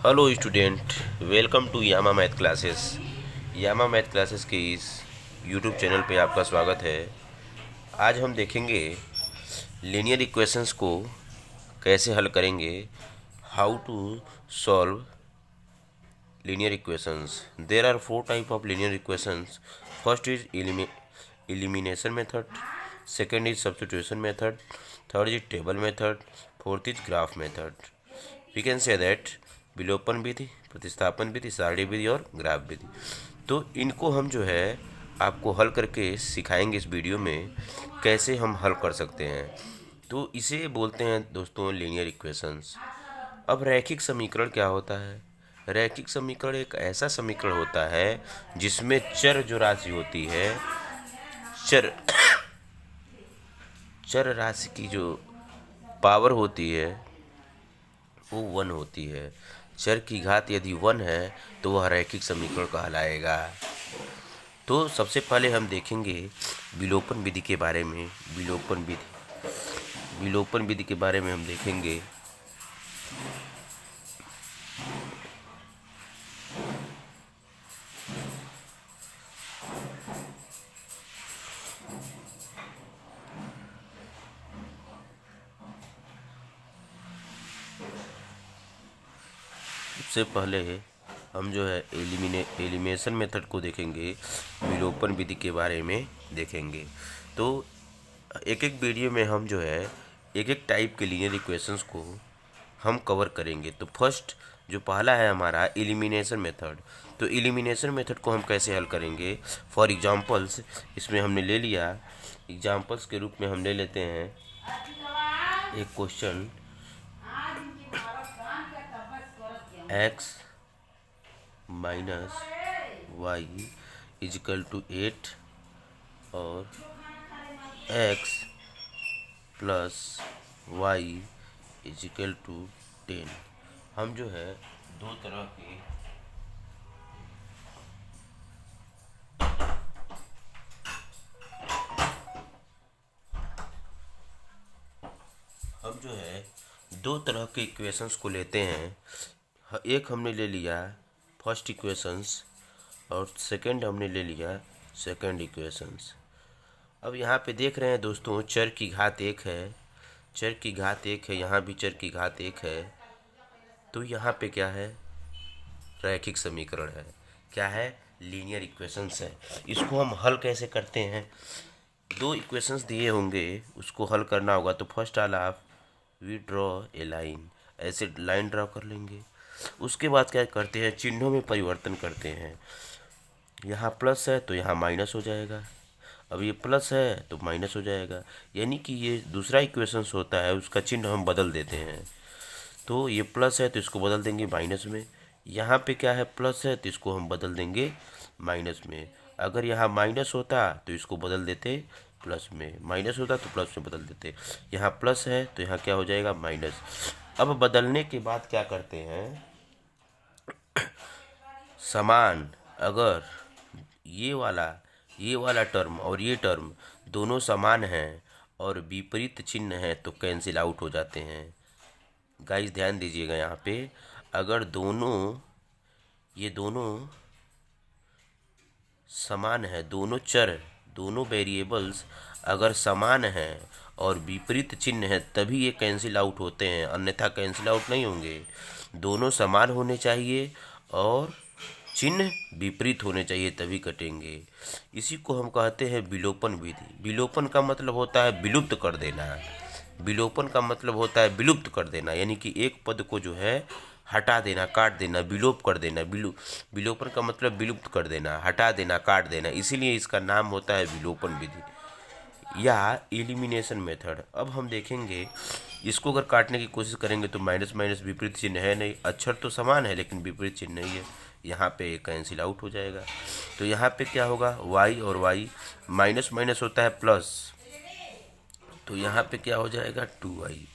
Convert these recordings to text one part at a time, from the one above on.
Hello student, welcome to Yama math classes. Yama math classes के इस YouTube channel पे आपका स्वागत है। आज हम देखेंगे लीनियर इक्वेशंस को कैसे हल करेंगे। How to solve linear equations. There are four type of linear equations. First is elimination method, second is substitution method, third is table method, fourth is graph method. We can say that विलोपन विधि, प्रतिस्थापन विधि, सारणी विधि और graph विधि। तो इनको हम जो है आपको हल करके सिखाएंगे इस वीडियो में कैसे हम हल कर सकते हैं। तो इसे बोलते हैं दोस्तों लीनियर इक्वेशंस। अब रैखिक समीकरण क्या होता है? रैखिक समीकरण एक ऐसा समीकरण होता है जिसमें चर जो राशि होती है, चर चर राशि की जो पावर होती है वो वन होती है। चर की घात यदि वन है तो वह रैखिक समीकरण कहलाएगा। तो सबसे पहले हम देखेंगे विलोपन विधि के बारे में। विलोपन विधि के बारे में हम देखेंगे। सबसे पहले हम जो है एलिमिनेशन मेथड को देखेंगे, विलोपन विधि के बारे में देखेंगे। तो एक एक वीडियो में हम जो है एक एक टाइप के लीनियर इक्वेशंस को हम कवर करेंगे। तो फर्स्ट जो पहला है हमारा एलिमिनेशन मेथड। तो एलिमिनेशन मेथड को हम कैसे हल करेंगे? फॉर एग्जांपल्स इसमें हमने ले लिया, एग्जांपल्स के रूप में हम ले लेते हैं एक question x minus y equal to 8 और x plus y equal to 10। हम जो है दो तरह के इक्वेशंस को लेते हैं। एक हमने ले लिया फर्स्ट इक्वेशंस और सेकंड हमने ले लिया सेकंड इक्वेशंस। अब यहाँ पे देख रहे हैं दोस्तों, चर की घात एक है, चर की घात एक है, यहाँ भी चर की घात एक है। तो यहाँ पे क्या है? रैखिक समीकरण है। क्या है? लीनियर इक्वेशंस है। इसको हम हल कैसे करते हैं? दो इक्वेशंस दिए होंगे, उसको हल करना होगा। तो फर्स्ट ऑल आप वी ड्रॉ ए लाइन, ऐसे लाइन ड्रॉ कर लेंगे। उसके बाद क्या करते हैं? चिन्हों में परिवर्तन करते हैं। यहाँ प्लस है तो यहाँ माइनस हो जाएगा, अब ये प्लस है तो माइनस हो जाएगा। यानी कि ये दूसरा इक्वेशंस होता है, उसका चिन्ह हम बदल देते हैं। तो ये प्लस है तो इसको बदल देंगे माइनस में। यहाँ पे क्या है? प्लस है तो इसको हम बदल देंगे माइनस में। अगर यहाँ माइनस होता तो इसको बदल देते प्लस में, माइनस होता तो प्लस में बदल देते। यहाँ प्लस है तो यहाँ क्या हो जाएगा? माइनस। अब बदलने के बाद क्या करते हैं? समान, अगर ये वाला टर्म और ये टर्म दोनों समान हैं और विपरीत चिन्ह है तो कैंसिल आउट हो जाते हैं। गाइस ध्यान दीजिएगा, यहाँ पे अगर ये दोनों समान है, दोनों चर, दोनों वेरिएबल्स अगर समान हैं और विपरीत चिन्ह है तभी ये कैंसिल आउट होते हैं, अन्यथा कैंसिल आउट नहीं होंगे। दोनों समान होने चाहिए और चिन्ह विपरीत होने चाहिए तभी कटेंगे। इसी को हम कहते हैं विलोपन विधि। विलोपन का मतलब होता है विलुप्त कर देना। विलोपन का मतलब होता है विलुप्त कर देना, यानी कि एक पद को जो है हटा देना, काट देना, विलोप कर देना। विलोपन का मतलब विलुप्त कर देना, हटा देना, काट देना, इसीलिए इसका नाम होता है विलोपन विधि या एलिमिनेशन मेथड। अब हम देखेंगे इसको अगर काटने की कोशिश करेंगे तो माइनस माइनस विपरीत चिन्ह है नहीं, अक्षर तो समान है लेकिन विपरीत चिन्ह नहीं है, यहाँ पे कैंसिल आउट हो जाएगा। तो यहाँ पे क्या होगा? y और y, माइनस माइनस होता है प्लस, तो यहाँ पे क्या हो जाएगा? 2y।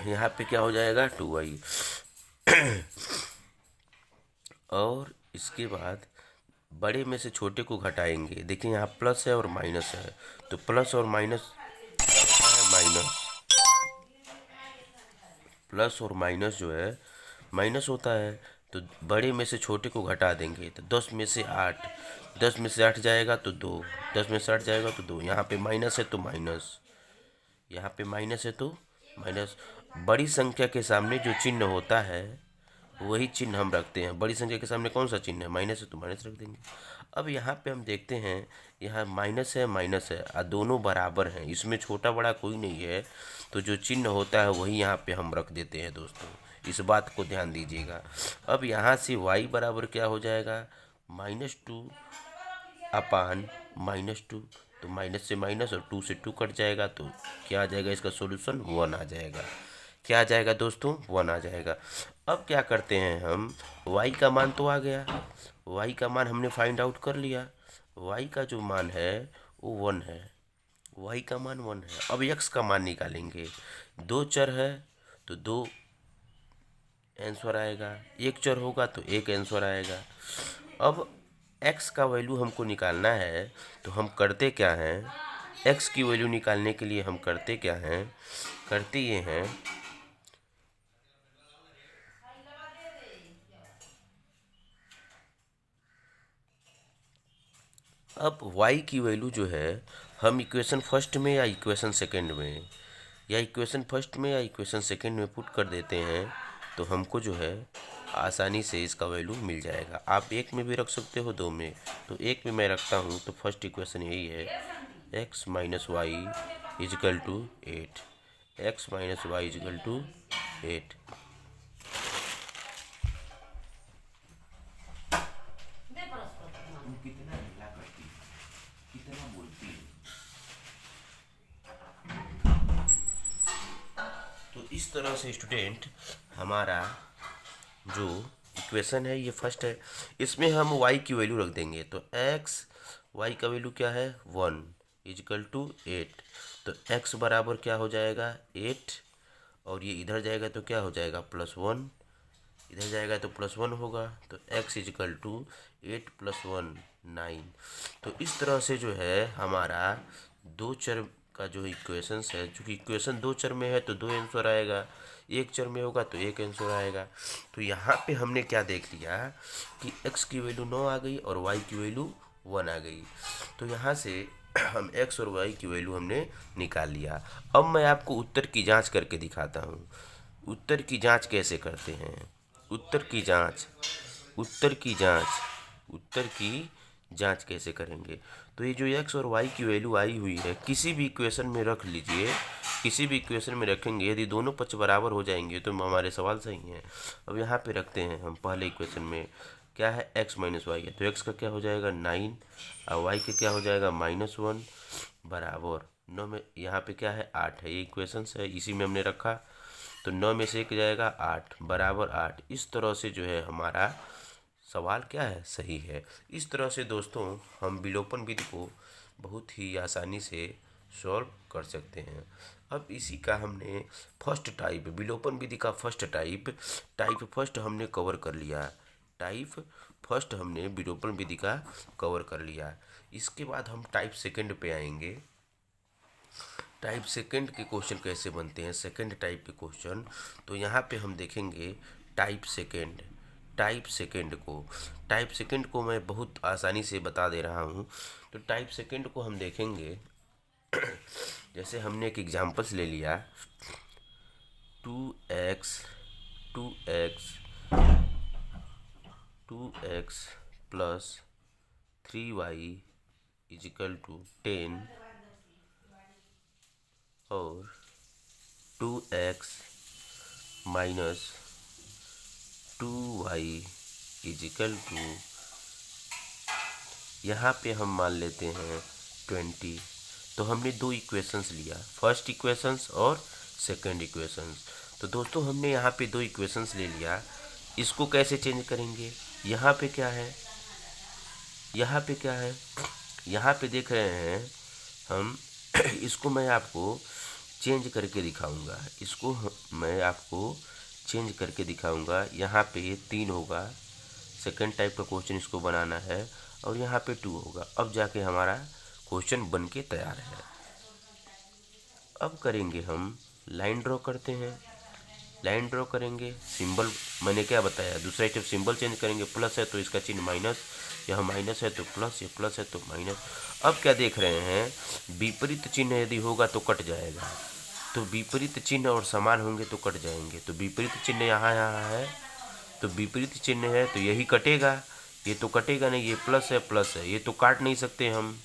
यहाँ पे क्या हो जाएगा? 2y। और इसके बाद बड़े में से छोटे को घटाएंगे। देखिए यहाँ प्लस है और माइनस है, तो प्लस और माइनस माइनस, प्लस और माइनस जो है माइनस होता है तो बड़े में से छोटे को घटा देंगे, तो 10 में से 8, 10 में से 8 जाएगा तो 2, 10 में से 8 जाएगा तो 2। यहाँ पे माइनस है तो माइनस, यहाँ पे माइनस है तो माइनस। बड़ी संख्या के सामने जो चिन्ह होता है वही चिन्ह हम रखते हैं। बड़ी संख्या के सामने कौन सा चिन्ह है, माइनस है तो माइनस रख देंगे। अब यहाँ पे हम देखते हैं, यहाँ माइनस है माइनस है और दोनों बराबर हैं, इसमें छोटा बड़ा कोई नहीं है, तो जो चिन्ह होता है वही यहाँ पे हम रख देते हैं दोस्तों, इस बात को ध्यान दीजिएगा। अब यहाँ से y बराबर क्या हो जाएगा, -2 अपान -2, तो माइनस से माइनस और 2 से 2 कट जाएगा, तो क्या आ जाएगा, इसका सॉल्यूशन 1 आ जाएगा। क्या आ जाएगा दोस्तों, 1 आ जाएगा। अब क्या करते हैं हम, y का मान तो आ गया, y का मान हमने फाइंड आउट कर लिया, y का जो मान है वो 1 है, y का मान 1 है। अब x का मान निकालेंगे, 2 चर है तो 2 आंसर आएगा, 1 चर होगा तो 1 आंसर आएगा। अब x का वैल्यू हमको निकालना है, तो हम करते क्या हैं, x की वैल्यू निकालने के लिए हम करते क्या हैं, करते ये हैं, अब y की वैल्यू जो है हम इक्वेशन फर्स्ट में या इक्वेशन सेकंड में, या इक्वेशन फर्स्ट में या इक्वेशन सेकंड में पुट कर देते हैं, तो हमको जो है आसानी से इसका वैल्यू मिल जाएगा। आप एक में भी रख सकते हो, दो में, तो एक में मैं रखता हूँ, तो फर्स्ट इक्वेशन यही है, x minus y equal to 8, x minus y equal to 8। तो इस तरह से स्टूडेंट हमारा जो इक्वेशन है ये फर्स्ट है, इसमें हम y की वैल्यू रख देंगे, तो y का वैल्यू क्या है 1 इजिकल टू 8, तो x बराबर क्या हो जाएगा 8, और ये इधर जाएगा तो क्या हो जाएगा +1, इधर जाएगा तो +1 होगा, तो x इजिकल टू 8 + 1 9। तो इस तरह से जो है हमारा दो चर का जो इक्वेशंस है, चूँकि इक्वेशन दो चर में है तो 2 आंसर आएगा, एक चर में होगा तो एक आंसर आएगा। तो यहाँ पे हमने क्या देख लिया कि x की वैल्यू 9 आ गई और y की वैल्यू 1 आ गई, तो यहाँ से हम x और y की वैल्यू हमने निकाल लिया। अब मैं आपको उत्तर की जांच करके दिखाता हूँ। उत्तर की जांच कैसे करते हैं, उत्तर की जांच, उत्तर की जांच, उत्तर की जांच कैसे करेंगे, तो ये जो x और y की वैल्यू आई हुई है किसी भी इक्वेशन में रख लीजिए, किसी भी इक्वेशन में रखेंगे, यदि दोनों पक्ष बराबर हो जाएंगे तो हमारे सवाल सही हैं। अब यहाँ पे रखते हैं हम पहले इक्वेशन में, क्या है x माइनस वाई है, तो x का क्या हो जाएगा 9 और y का क्या हो जाएगा -1 बराबर 9 में, यहाँ पे क्या है 8 है, ये इक्वेशन है इसी में हमने रखा, तो 9 में से 1 जाएगा 8 बराबर 8। इस तरह से जो है हमारा सवाल क्या है सही है। इस तरह से दोस्तों हम विलोपन विधि को बहुत ही आसानी से सॉल्व कर सकते हैं। अब इसी का हमने फर्स्ट टाइप, विलोपन विधि का फर्स्ट टाइप फर्स्ट हमने कवर कर लिया, टाइप फर्स्ट हमने विलोपन विधि का कवर कर लिया। इसके बाद हम टाइप सेकंड पे आएंगे। टाइप सेकंड के क्वेश्चन कैसे बनते हैं, सेकंड टाइप के क्वेश्चन, तो यहाँ पे हम देखेंगे टाइप सेकंड। टाइप सेकंड को मैं बहुत आसानी से बता दे रहा हूँ। तो टाइप सेकंड को हम देखेंगे, जैसे हमने एक एग्जांपल्स ले लिया, 2x plus 3y is equal to 10 और 2x minus 2y is equal to, यहाँ पे हम मान लेते हैं 20। तो हमने दो इक्वेशंस लिया, फर्स्ट इक्वेशंस और सेकंड इक्वेशंस। तो दोस्तों हमने यहाँ पे दो इक्वेशंस ले लिया, इसको कैसे चेंज करेंगे, यहाँ पे क्या है, यहाँ पे क्या है, यहाँ पे देख रहे हैं हम इसको मैं आपको चेंज करके दिखाऊंगा, इसको मैं आपको चेंज करके दिखाऊंगा। यहाँ पे 3 होगा, सेकंड टाइप का क्वेश्चन इसको बनाना है, और यहाँ पे 2 होगा। अब जाके हमारा क्वेश्चन बन के तैयार है। अब करेंगे हम लाइन ड्रॉ करते हैं, लाइन ड्रॉ करेंगे, सिंबल मैंने क्या बताया, दूसरा स्टेप सिंबल चेंज करेंगे, प्लस है तो इसका चिन्ह माइनस, यह माइनस है तो प्लस, ये प्लस है तो माइनस। अब क्या देख रहे हैं, विपरीत चिन्ह यदि होगा तो कट जाएगा, तो विपरीत चिन्ह और समान होंगे तो कट जाएंगे। तो विपरीत चिन्ह यहाँ यहाँ है, तो विपरीत चिन्ह है तो यही कटेगा, ये तो कटेगा नहीं, ये प्लस है, ये तो काट नहीं सकते हम।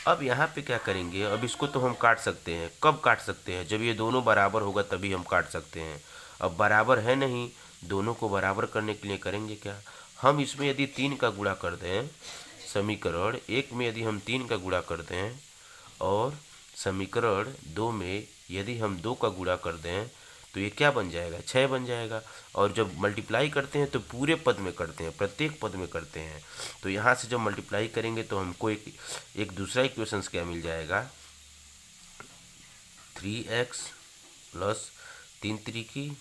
अब यहाँ पे क्या करेंगे, अब इसको तो हम काट सकते हैं, कब काट सकते हैं, जब ये दोनों बराबर होगा तभी हम काट सकते हैं। अब बराबर है नहीं, दोनों को बराबर करने के लिए करेंगे क्या, हम इसमें यदि 3 का गुणा कर दें, समीकरण 1 में यदि हम 3 का गुणा कर दें और समीकरण 2 में यदि हम 2 का गुणा कर दें तो ये क्या बन जाएगा, 6 बन जाएगा। और जब मल्टीप्लाई करते हैं तो पूरे पद में करते हैं, प्रत्येक पद में करते हैं। तो यहाँ से जब मल्टीप्लाई करेंगे तो हमको एक दूसरा इक्वेशंस क्या मिल जाएगा, 3x प्लस 3 3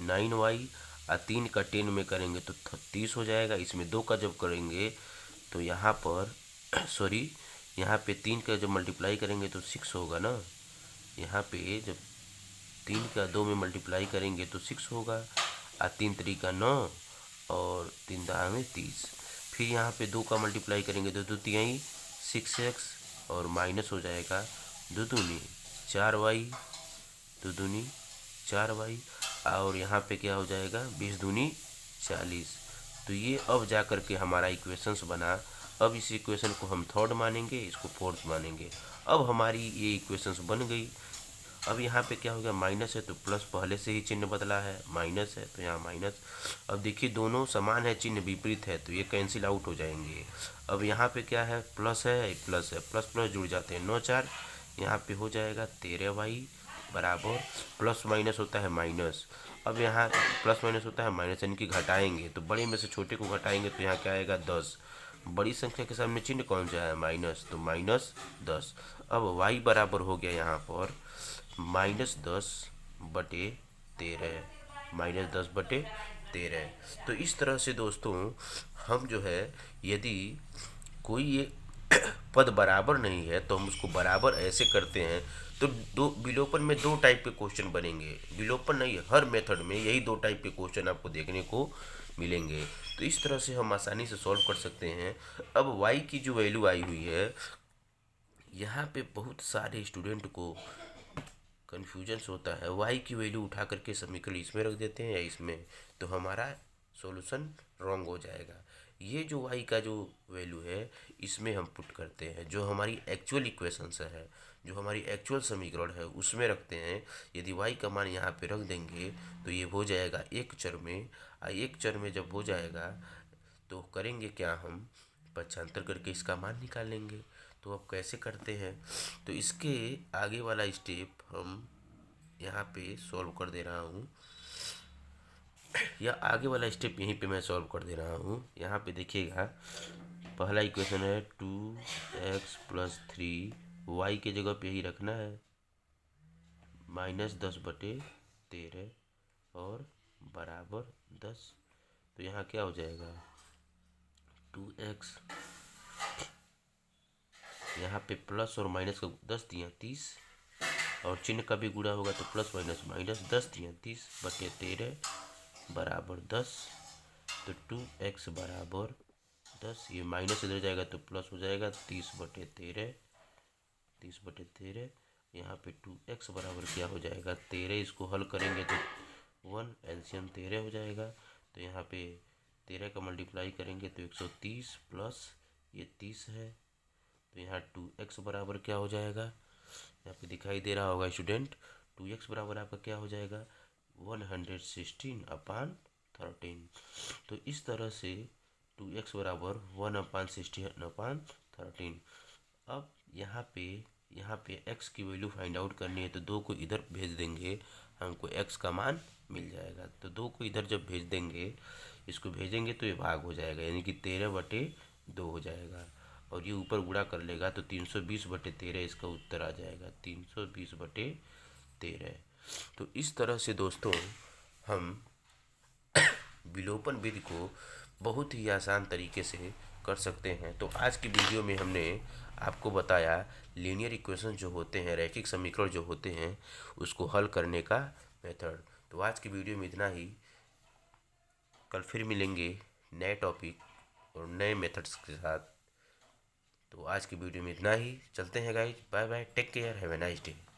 9y और 3 का 10 में करेंगे तो 30 हो जाएगा। इसमें 2 का जब करेंगे तो यहाँ पर सॉरी, यहाँ पे 3 का जब मल्टीप्लाई करेंगे तो 6 होगा ना, यहाँ पे जब 3 का 2 में मल्टीप्लाई करेंगे तो 6 होगा, और 3 3 का 9 और 3 10 में 30। फिर यहाँ पे 2 का मल्टीप्लाई करेंगे तो 2 3 6x और माइनस हो जाएगा 2 दूनी 4y, 2 दूनी 4y, और यहाँ पे क्या हो जाएगा 20 दूनी 40। तो ये अब जा कर के हमारा इक्वेशंस बना। अब इस इक्वेशन को हम थर्ड मानेंगे, इसको फोर्थ मानेंगे। अब हमारी ये इक्वेशंस बन गई। अब यहाँ पे क्या हो गया, माइनस है तो प्लस, पहले से ही चिन्ह बदला है, माइनस है तो यहाँ माइनस। अब देखिए दोनों समान है, चिन्ह विपरीत है तो ये कैंसिल आउट हो जाएंगे। अब यहाँ पे क्या है, प्लस है, प्लस है, प्लस प्लस जुड़ जाते हैं, 9 4, यहाँ पे हो जाएगा 13y बराबर, प्लस माइनस होता है माइनस। अब यहाँ प्लस माइनस होता है माइनस, यानी कि घटाएंगे तो बड़े में से छोटे को घटाएंगे तो यहाँ क्या आएगा 10। बड़ी संख्या के सामने चिन्ह कौन सा है, माइनस, तो माइनस 10। अब y बराबर हो गया यहाँ पर -10/13, -10/13। तो इस तरह से दोस्तों हम जो है, यदि कोई ये पद बराबर नहीं है तो हम उसको बराबर ऐसे करते हैं। तो दो विलोपन में 2 टाइप के क्वेश्चन बनेंगे, विलोपन नहीं है, हर मेथड में यही 2 टाइप के क्वेश्चन आपको देखने को मिलेंगे। तो इस तरह से हम आसानी से सॉल्व कर सकते हैं। अब y की जो वैल्यू आई हुई है, यहाँ पे बहुत सारे स्टूडेंट को कन्फ्यूजन्स होता है, y की वैल्यू उठा करके समीकरण इसमें रख देते हैं या इसमें, तो हमारा सॉल्यूशन रॉन्ग हो जाएगा। ये जो y का जो वैल्यू है इसमें हम पुट करते हैं, जो हमारी एक्चुअल इक्वेशंस है, जो हमारी एक्चुअल समीकरण है उसमें रखते हैं। यदि y का मान यहाँ पे रख देंगे तो ये हो जाएगा एक चर में, और एक चर में जब हो जाएगा तो करेंगे क्या, हम पक्षांतर करके इसका मान निकालेंगे। तो अब कैसे करते हैं, तो इसके आगे वाला स्टेप हम यहाँ पे सॉल्व कर दे रहा हूँ, या आगे वाला स्टेप यहीं पे मैं सॉल्व कर दे रहा हूँ। यहाँ पे देखिएगा, पहला इक्वेशन है 2x + 3, y के जगह पे यही रखना है, -10/13 और बराबर 10। तो यहाँ क्या हो जाएगा, 2x, यहाँ पे प्लस और माइनस का 10 दिया 30, और चिन्ह का भी गुणा होगा तो प्लस माइनस माइनस, 10 दिया 30/13 बराबर 10। तो 2x बराबर 10, ये माइनस इधर जाएगा तो प्लस हो जाएगा 30/13। यहाँ पे 2x बराबर क्या हो जाएगा 13, इसको हल करेंगे तो 1, एलसीएम 13 हो जाएगा। तो यहाँ पे 13 का मल्टीप्लाई करेंगे तो 130 प्लस ये 30 है, तो यहाँ 2x बराबर क्या हो जाएगा, यहाँ पे दिखाई दे रहा होगा स्टूडेंट, 2x बराबर आपका क्या हो जाएगा 116/13। तो इस तरह से 2x बराबर 1/16/13। अब यहाँ पे x की वैल्यू फाइंड आउट करनी है तो 2 को इधर भेज देंगे, हमको x का मान मिल जाएगा। तो 2 को इधर जब भेज देंगे, इसको भेजेंगे तो ये भाग हो जाएगा, यानी कि 13/2 हो जाएगा, और ये ऊपर गुणा कर लेगा तो 320/13 इसका उत्तर आ जाएगा, 320/13। तो इस तरह से दोस्तों हम विलोपन विधि को बहुत ही आसान तरीके से कर सकते हैं। तो आज की वीडियो में हमने आपको बताया लीनियर इक्वेशन जो होते हैं, रैखिक समीकरण जो होते हैं, उसको हल करने का मेथड। तो आज की वीडियो में इतना ही। कल फिर मिलेंगे नए टॉपिक और नए मेथड्स के साथ। तो आज की वीडियो में इतना ही। चलते हैं guys, bye bye, take care, have a nice day.